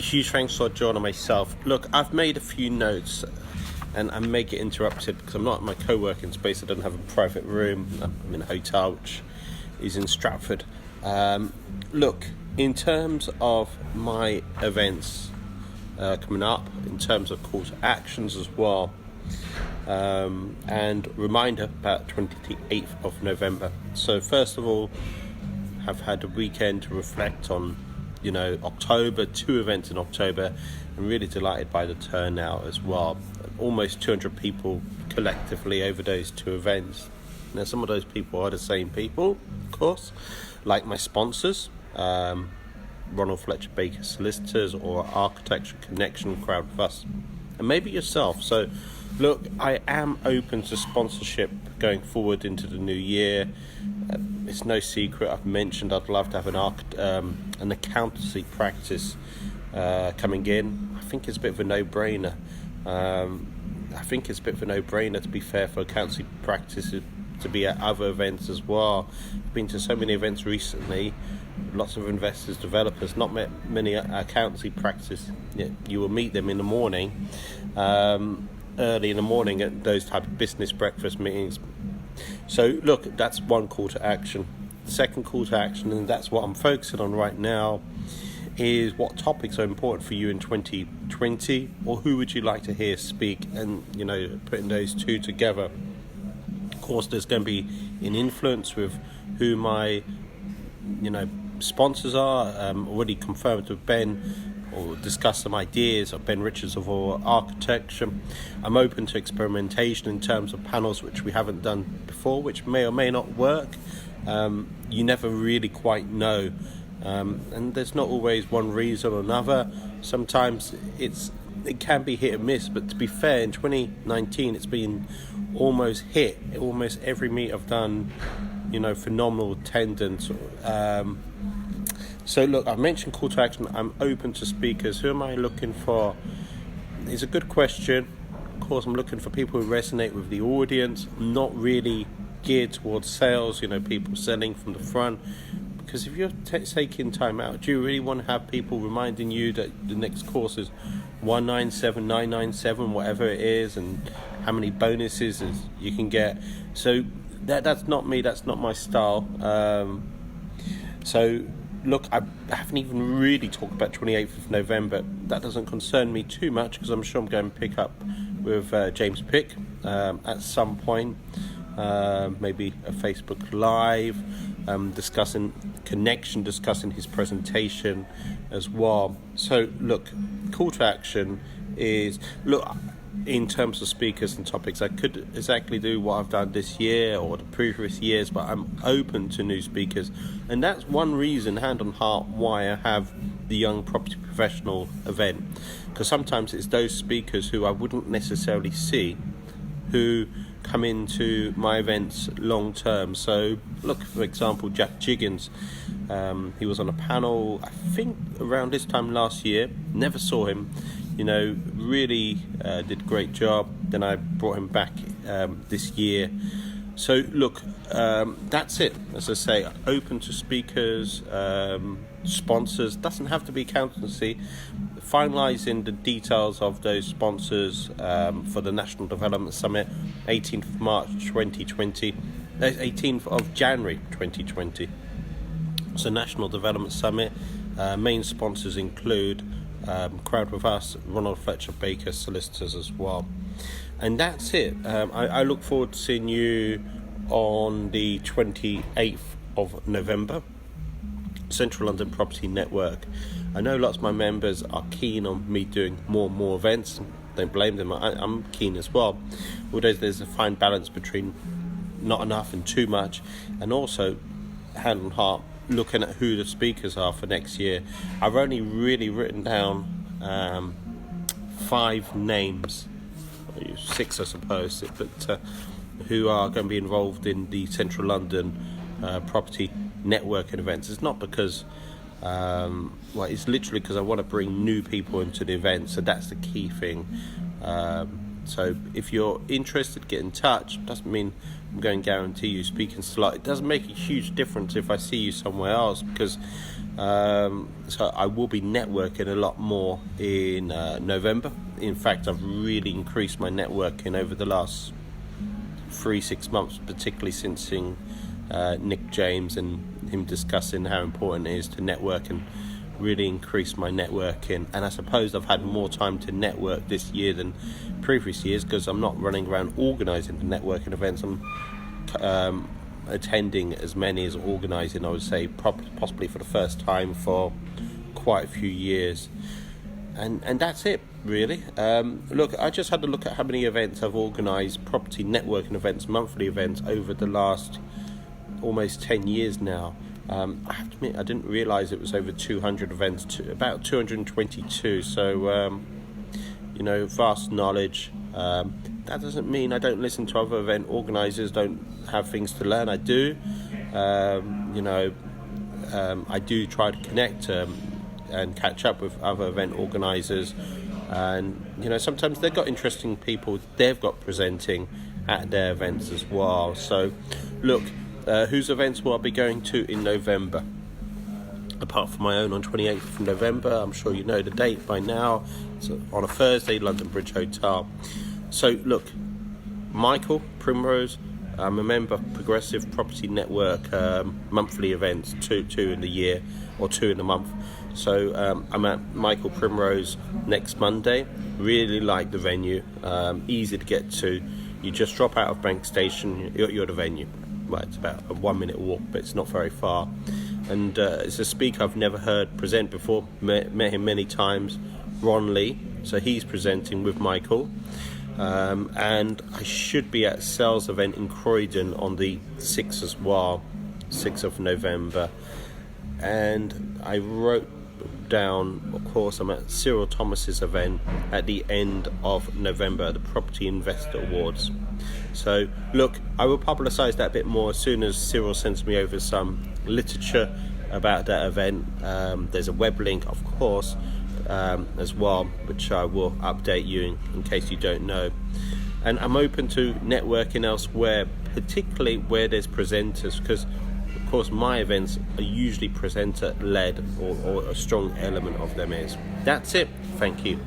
huge thanks to John and myself. Look, I've made a few notes and I may get interrupted because I'm not in my co-working space. I don't have a private room. I'm in a hotel which is in Stratford. Look, in terms of my events coming up, in terms of call to actions as well, and reminder about 28th of November. So first of all, I've had a weekend to reflect on, October, 2 events in October. I'm really delighted by the turnout as well. Almost 200 people collectively over those 2 events. Now, some of those people are the same people, of course, like my sponsors, Ronald Fletcher Baker Solicitors or Architecture Connection, Crowd with Us, and maybe yourself. So, look, I am open to sponsorship going forward into the new year. It's no secret. I've mentioned I'd love to have an accountancy practice coming in. I think it's a bit of a no-brainer. To be fair, for accountancy practice to be at other events as well. I've been to so many events recently. Lots of investors, developers, not many accountancy practice. You will meet them in the morning, early in the morning at those type of business breakfast meetings. So look, that's one call to action. The second call to action, and that's what I'm focusing on right now, is what topics are important for you in 2020, or who would you like to hear speak, and putting those two together. Of course, there's going to be an influence with who my sponsors are. Already confirmed with Ben, or discuss some ideas of Ben Richards of our architecture. I'm open to experimentation in terms of panels which we haven't done before, which may or may not work. You never really quite know, and there's not always one reason or another. Sometimes it can be hit and miss, but to be fair, in 2019 it's been almost hit. Almost every meet I've done, phenomenal attendance. So look, I've mentioned call to action. I'm open to speakers. Who am I looking for? It's a good question. Of course, I'm looking for people who resonate with the audience, not really geared towards sales, people selling from the front. Because if you're taking time out, do you really want to have people reminding you that the next course is 197, 997, whatever it is, and how many bonuses you can get? So that's not me. That's not my style. So look, I haven't even really talked about 28th of November. That doesn't concern me too much because I'm sure I'm going to pick up with James Pick at some point. Maybe a Facebook Live, discussing his presentation as well. So look, call to action is, look, in terms of speakers and topics, I could exactly do what I've done this year or the previous years, but I'm open to new speakers. And that's one reason, hand on heart, why I have the Young Property Professional event. Because sometimes it's those speakers who I wouldn't necessarily see who come into my events long term. So look, for example, Jack Jiggins, he was on a panel I think around this time last year. Never saw him, really did a great job. Then I brought him back this year. So look, that's it. As I say, open to speakers, sponsors. Doesn't have to be accountancy. Finalising the details of those sponsors for the National Development Summit, 18th of March 2020, 18th of January 2020. So National Development Summit, main sponsors include Crowd with Us, Ronald Fletcher Baker Solicitors as well. And that's it. I look forward to seeing you on the 28th of November, Central London Property Network. I know lots of my members are keen on me doing more and more events. Don't blame them. I'm keen as well. Although there's a fine balance between not enough and too much, and also, hand on heart, looking at who the speakers are for next year. I've only really written down 5 names, 6 I suppose, but who are going to be involved in the Central London Property Networking events. It's not because it's literally because I want to bring new people into the event, so that's the key thing. So if you're interested, get in touch. Doesn't mean I'm going to guarantee you speaking slot. It doesn't make a huge difference if I see you somewhere else, because So I will be networking a lot more in November. In fact, I've really increased my networking over the last 3-6 months, particularly since seeing Nick James and him discussing how important it is to network, and really increase my networking. And I suppose I've had more time to network this year than previous years, because I'm not running around organising the networking events. I'm attending as many as organising, I would say, possibly for the first time for quite a few years. And that's it, really. Look, I just had a look at how many events I've organised, property networking events, monthly events, over the last almost 10 years now. I have to admit, I didn't realise it was over 200 events, about 222. So, vast knowledge. That doesn't mean I don't listen to other event organisers, don't have things to learn. I do. I do try to connect and catch up with other event organisers. And, sometimes they've got interesting people they've got presenting at their events as well. So, look, whose events will I be going to in November? Apart from my own on 28th of November, I'm sure you know the date by now. It's on a Thursday, London Bridge Hotel. So, look, Michael Primrose, I'm a member of Progressive Property Network monthly events, two in the year, or 2 in the month. So I'm at Michael Primrose next Monday. Really like the venue, easy to get to. You just drop out of Bank Station, you're at the venue. Well, it's about a 1-minute walk, but it's not very far. And it's a speaker I've never heard present before, met him many times, Ron Lee. So he's presenting with Michael. And I should be at Sales event in Croydon on the 6th as well, 6th of November. And I wrote down, of course, I'm at Cyril Thomas's event at the end of November, the Property Investor Awards. So, look, I will publicise that a bit more as soon as Cyril sends me over some literature about that event. There's a web link, of course, as well, which I will update you in case you don't know. And I'm open to networking elsewhere, particularly where there's presenters, because of course my events are usually presenter led, or a strong element of them is. That's it. Thank you.